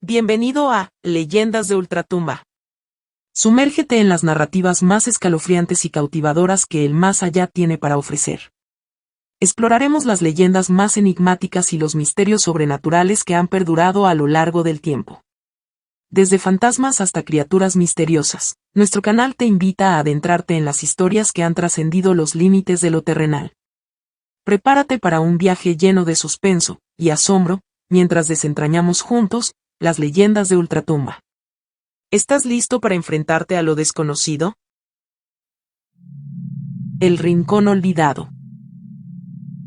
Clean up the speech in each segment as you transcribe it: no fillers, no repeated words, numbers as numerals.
Bienvenido a Leyendas de Ultratumba. Sumérgete en las narrativas más escalofriantes y cautivadoras que el más allá tiene para ofrecer. Exploraremos las leyendas más enigmáticas y los misterios sobrenaturales que han perdurado a lo largo del tiempo. Desde fantasmas hasta criaturas misteriosas, nuestro canal te invita a adentrarte en las historias que han trascendido los límites de lo terrenal. Prepárate para un viaje lleno de suspenso y asombro, mientras desentrañamos juntos las leyendas de Ultratumba. ¿Estás listo para enfrentarte a lo desconocido? El Rincón Olvidado.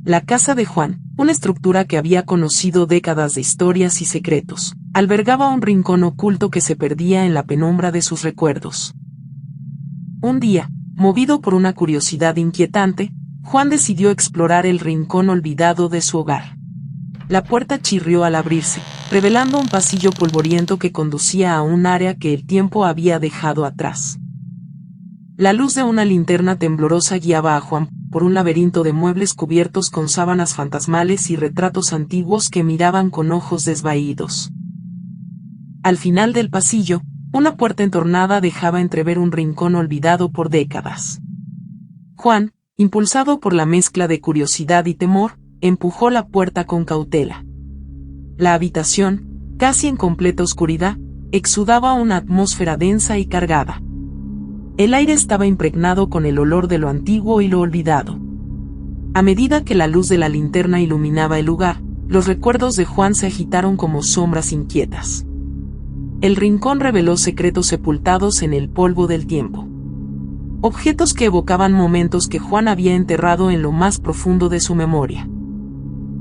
La casa de Juan, una estructura que había conocido décadas de historias y secretos, albergaba un rincón oculto que se perdía en la penumbra de sus recuerdos. Un día, movido por una curiosidad inquietante, Juan decidió explorar el rincón olvidado de su hogar. La puerta chirrió al abrirse, revelando un pasillo polvoriento que conducía a un área que el tiempo había dejado atrás. La luz de una linterna temblorosa guiaba a Juan por un laberinto de muebles cubiertos con sábanas fantasmales y retratos antiguos que miraban con ojos desvaídos. Al final del pasillo, una puerta entornada dejaba entrever un rincón olvidado por décadas. Juan, impulsado por la mezcla de curiosidad y temor, empujó la puerta con cautela. La habitación, casi en completa oscuridad, exudaba una atmósfera densa y cargada. El aire estaba impregnado con el olor de lo antiguo y lo olvidado. A medida que la luz de la linterna iluminaba el lugar, los recuerdos de Juan se agitaron como sombras inquietas. El rincón reveló secretos sepultados en el polvo del tiempo. Objetos que evocaban momentos que Juan había enterrado en lo más profundo de su memoria.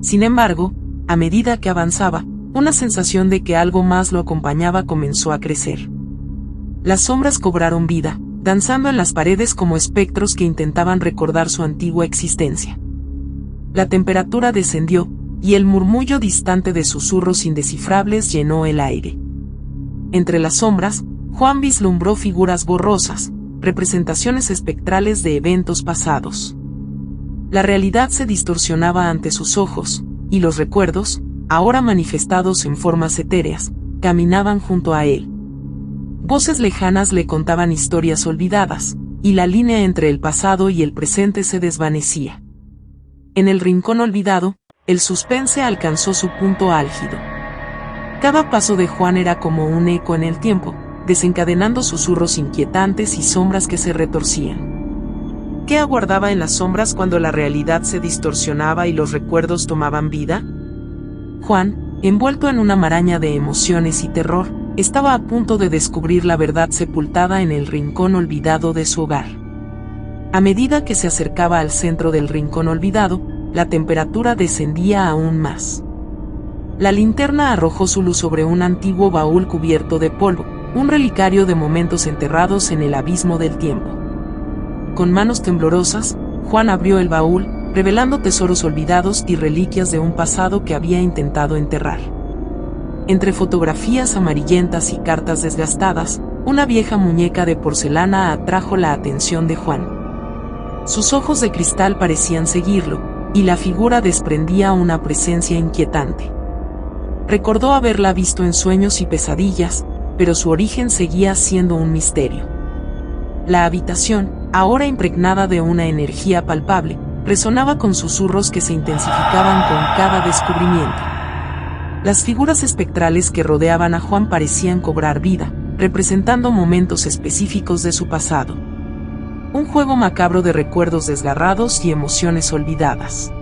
Sin embargo, a medida que avanzaba, una sensación de que algo más lo acompañaba comenzó a crecer. Las sombras cobraron vida, danzando en las paredes como espectros que intentaban recordar su antigua existencia. La temperatura descendió, y el murmullo distante de susurros indescifrables llenó el aire. Entre las sombras, Juan vislumbró figuras borrosas, representaciones espectrales de eventos pasados. La realidad se distorsionaba ante sus ojos, y los recuerdos, ahora manifestados en formas etéreas, caminaban junto a él. Voces lejanas le contaban historias olvidadas, y la línea entre el pasado y el presente se desvanecía. En el rincón olvidado, el suspense alcanzó su punto álgido. Cada paso de Juan era como un eco en el tiempo, desencadenando susurros inquietantes y sombras que se retorcían. ¿Qué aguardaba en las sombras cuando la realidad se distorsionaba y los recuerdos tomaban vida? Juan, envuelto en una maraña de emociones y terror, estaba a punto de descubrir la verdad sepultada en el rincón olvidado de su hogar. A medida que se acercaba al centro del rincón olvidado, la temperatura descendía aún más. La linterna arrojó su luz sobre un antiguo baúl cubierto de polvo, un relicario de momentos enterrados en el abismo del tiempo. Con manos temblorosas, Juan abrió el baúl, revelando tesoros olvidados y reliquias de un pasado que había intentado enterrar. Entre fotografías amarillentas y cartas desgastadas, una vieja muñeca de porcelana atrajo la atención de Juan. Sus ojos de cristal parecían seguirlo, y la figura desprendía una presencia inquietante. Recordó haberla visto en sueños y pesadillas, pero su origen seguía siendo un misterio. La habitación, ahora impregnada de una energía palpable, resonaba con susurros que se intensificaban con cada descubrimiento. Las figuras espectrales que rodeaban a Juan parecían cobrar vida, representando momentos específicos de su pasado. Un juego macabro de recuerdos desgarrados y emociones olvidadas.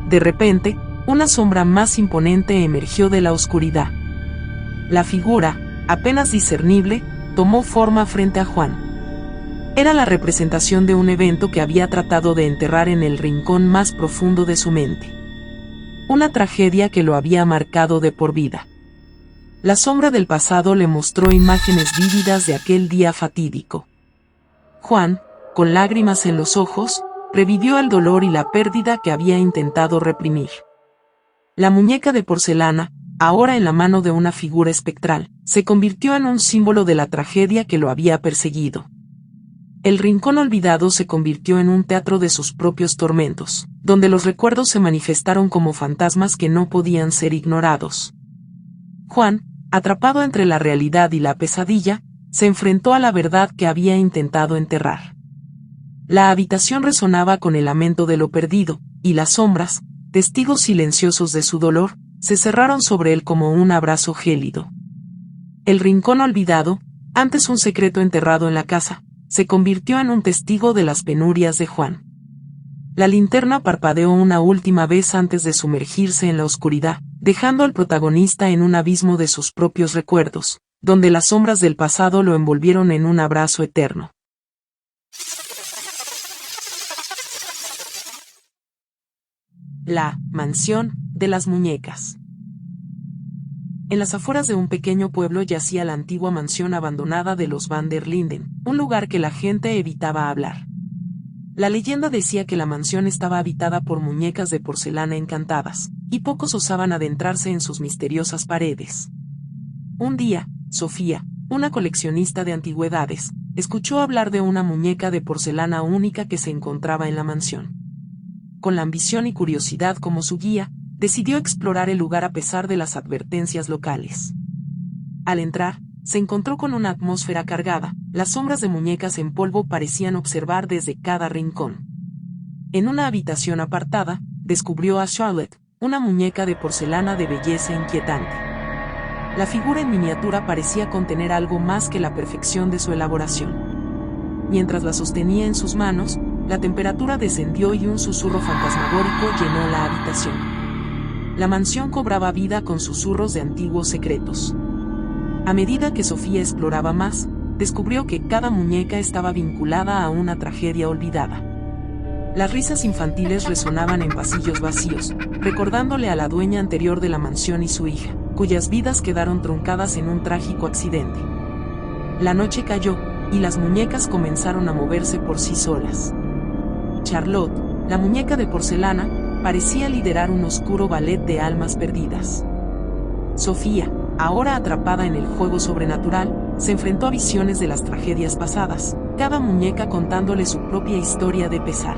De repente, una sombra más imponente emergió de la oscuridad. La figura, apenas discernible, tomó forma frente a Juan. Era la representación de un evento que había tratado de enterrar en el rincón más profundo de su mente. Una tragedia que lo había marcado de por vida. La sombra del pasado le mostró imágenes vívidas de aquel día fatídico. Juan, con lágrimas en los ojos, revivió el dolor y la pérdida que había intentado reprimir. La muñeca de porcelana, ahora en la mano de una figura espectral, se convirtió en un símbolo de la tragedia que lo había perseguido. El rincón olvidado se convirtió en un teatro de sus propios tormentos, donde los recuerdos se manifestaron como fantasmas que no podían ser ignorados. Juan, atrapado entre la realidad y la pesadilla, se enfrentó a la verdad que había intentado enterrar. La habitación resonaba con el lamento de lo perdido, y las sombras, testigos silenciosos de su dolor, se cerraron sobre él como un abrazo gélido. El rincón olvidado, antes un secreto enterrado en la casa, se convirtió en un testigo de las penurias de Juan. La linterna parpadeó una última vez antes de sumergirse en la oscuridad, dejando al protagonista en un abismo de sus propios recuerdos, donde las sombras del pasado lo envolvieron en un abrazo eterno. La mansión de las muñecas. En las afueras de un pequeño pueblo yacía la antigua mansión abandonada de los Van der Linden, un lugar que la gente evitaba hablar. La leyenda decía que la mansión estaba habitada por muñecas de porcelana encantadas, y pocos osaban adentrarse en sus misteriosas paredes. Un día, Sofía, una coleccionista de antigüedades, escuchó hablar de una muñeca de porcelana única que se encontraba en la mansión. Con la ambición y curiosidad como su guía, decidió explorar el lugar a pesar de las advertencias locales. Al entrar, se encontró con una atmósfera cargada, las sombras de muñecas en polvo parecían observar desde cada rincón. En una habitación apartada, descubrió a Charlotte, una muñeca de porcelana de belleza inquietante. La figura en miniatura parecía contener algo más que la perfección de su elaboración. Mientras la sostenía en sus manos, la temperatura descendió y un susurro fantasmagórico llenó la habitación. La mansión cobraba vida con susurros de antiguos secretos. A medida que Sofía exploraba más, descubrió que cada muñeca estaba vinculada a una tragedia olvidada. Las risas infantiles resonaban en pasillos vacíos, recordándole a la dueña anterior de la mansión y su hija, cuyas vidas quedaron truncadas en un trágico accidente. La noche cayó, y las muñecas comenzaron a moverse por sí solas. Charlotte, la muñeca de porcelana, parecía liderar un oscuro ballet de almas perdidas. Sofía, ahora atrapada en el juego sobrenatural, se enfrentó a visiones de las tragedias pasadas, cada muñeca contándole su propia historia de pesar.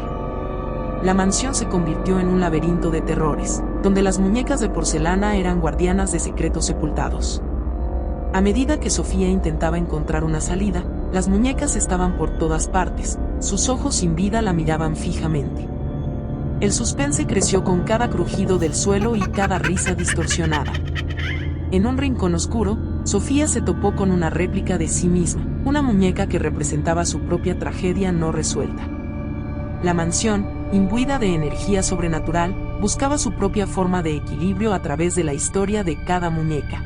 La mansión se convirtió en un laberinto de terrores, donde las muñecas de porcelana eran guardianas de secretos sepultados. A medida que Sofía intentaba encontrar una salida, las muñecas estaban por todas partes, sus ojos sin vida la miraban fijamente. El suspense creció con cada crujido del suelo y cada risa distorsionada. En un rincón oscuro, Sofía se topó con una réplica de sí misma, una muñeca que representaba su propia tragedia no resuelta. La mansión, imbuida de energía sobrenatural, buscaba su propia forma de equilibrio a través de la historia de cada muñeca.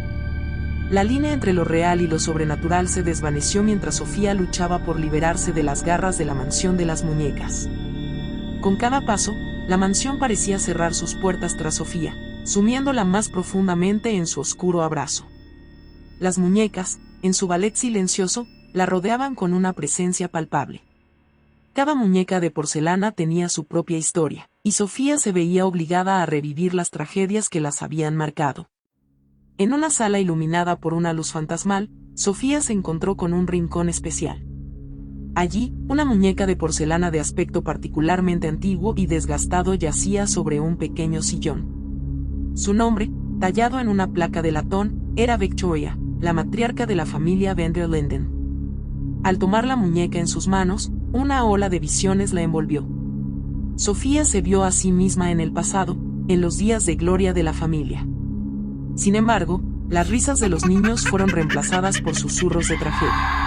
La línea entre lo real y lo sobrenatural se desvaneció mientras Sofía luchaba por liberarse de las garras de la mansión de las muñecas. Con cada paso, la mansión parecía cerrar sus puertas tras Sofía, sumiéndola más profundamente en su oscuro abrazo. Las muñecas, en su ballet silencioso, la rodeaban con una presencia palpable. Cada muñeca de porcelana tenía su propia historia, y Sofía se veía obligada a revivir las tragedias que las habían marcado. En una sala iluminada por una luz fantasmal, Sofía se encontró con un rincón especial. Allí, una muñeca de porcelana de aspecto particularmente antiguo y desgastado yacía sobre un pequeño sillón. Su nombre, tallado en una placa de latón, era Victoria, la matriarca de la familia Van der Linden. Al tomar la muñeca en sus manos, una ola de visiones la envolvió. Sofía se vio a sí misma en el pasado, en los días de gloria de la familia. Sin embargo, las risas de los niños fueron reemplazadas por susurros de tragedia.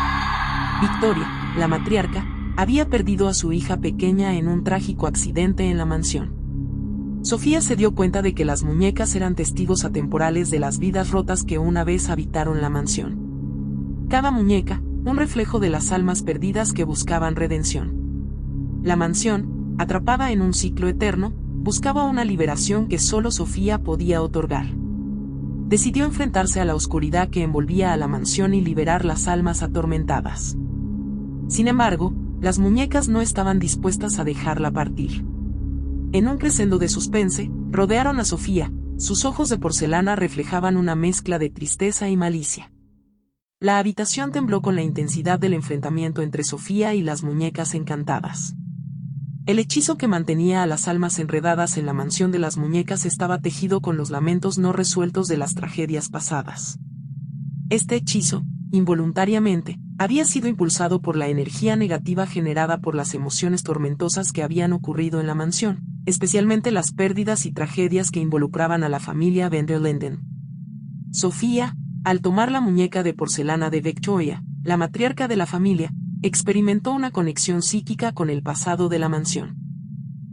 Victoria, la matriarca, había perdido a su hija pequeña en un trágico accidente en la mansión. Sofía se dio cuenta de que las muñecas eran testigos atemporales de las vidas rotas que una vez habitaron la mansión. Cada muñeca, un reflejo de las almas perdidas que buscaban redención. La mansión, atrapada en un ciclo eterno, buscaba una liberación que solo Sofía podía otorgar. Decidió enfrentarse a la oscuridad que envolvía a la mansión y liberar las almas atormentadas. Sin embargo, las muñecas no estaban dispuestas a dejarla partir. En un crescendo de suspense, rodearon a Sofía, sus ojos de porcelana reflejaban una mezcla de tristeza y malicia. La habitación tembló con la intensidad del enfrentamiento entre Sofía y las muñecas encantadas. El hechizo que mantenía a las almas enredadas en la mansión de las muñecas estaba tejido con los lamentos no resueltos de las tragedias pasadas. Este hechizo, involuntariamente, había sido impulsado por la energía negativa generada por las emociones tormentosas que habían ocurrido en la mansión, especialmente las pérdidas y tragedias que involucraban a la familia Van der Linden. Sofía, al tomar la muñeca de porcelana de Victoria, la matriarca de la familia, experimentó una conexión psíquica con el pasado de la mansión.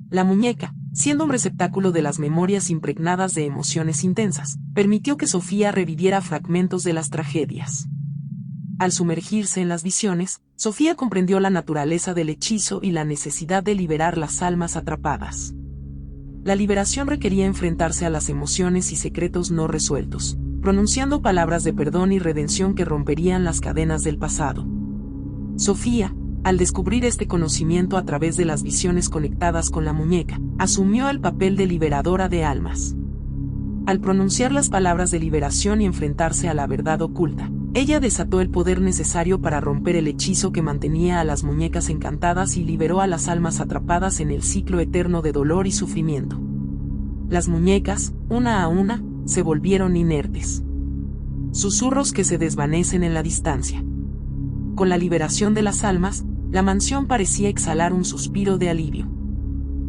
La muñeca, siendo un receptáculo de las memorias impregnadas de emociones intensas, permitió que Sofía reviviera fragmentos de las tragedias. Al sumergirse en las visiones, Sofía comprendió la naturaleza del hechizo y la necesidad de liberar las almas atrapadas. La liberación requería enfrentarse a las emociones y secretos no resueltos, pronunciando palabras de perdón y redención que romperían las cadenas del pasado. Sofía, al descubrir este conocimiento a través de las visiones conectadas con la muñeca, asumió el papel de liberadora de almas. Al pronunciar las palabras de liberación y enfrentarse a la verdad oculta, ella desató el poder necesario para romper el hechizo que mantenía a las muñecas encantadas y liberó a las almas atrapadas en el ciclo eterno de dolor y sufrimiento. Las muñecas, una a una, se volvieron inertes. Susurros que se desvanecen en la distancia. Con la liberación de las almas, la mansión parecía exhalar un suspiro de alivio.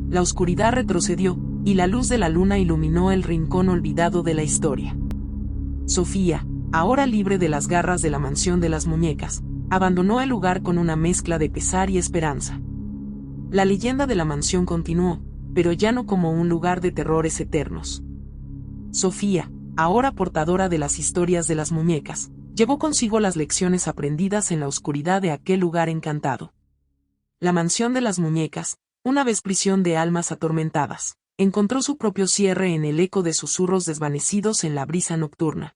La oscuridad retrocedió, y la luz de la luna iluminó el rincón olvidado de la historia. Sofía, ahora libre de las garras de la mansión de las muñecas, abandonó el lugar con una mezcla de pesar y esperanza. La leyenda de la mansión continuó, pero ya no como un lugar de terrores eternos. Sofía, ahora portadora de las historias de las muñecas, llevó consigo las lecciones aprendidas en la oscuridad de aquel lugar encantado. La mansión de las muñecas, una vez prisión de almas atormentadas, encontró su propio cierre en el eco de susurros desvanecidos en la brisa nocturna.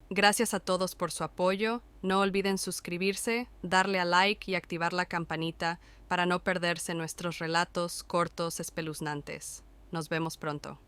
Gracias a todos por su apoyo. No olviden suscribirse, darle a like y activar la campanita para no perderse nuestros relatos cortos espeluznantes. Nos vemos pronto.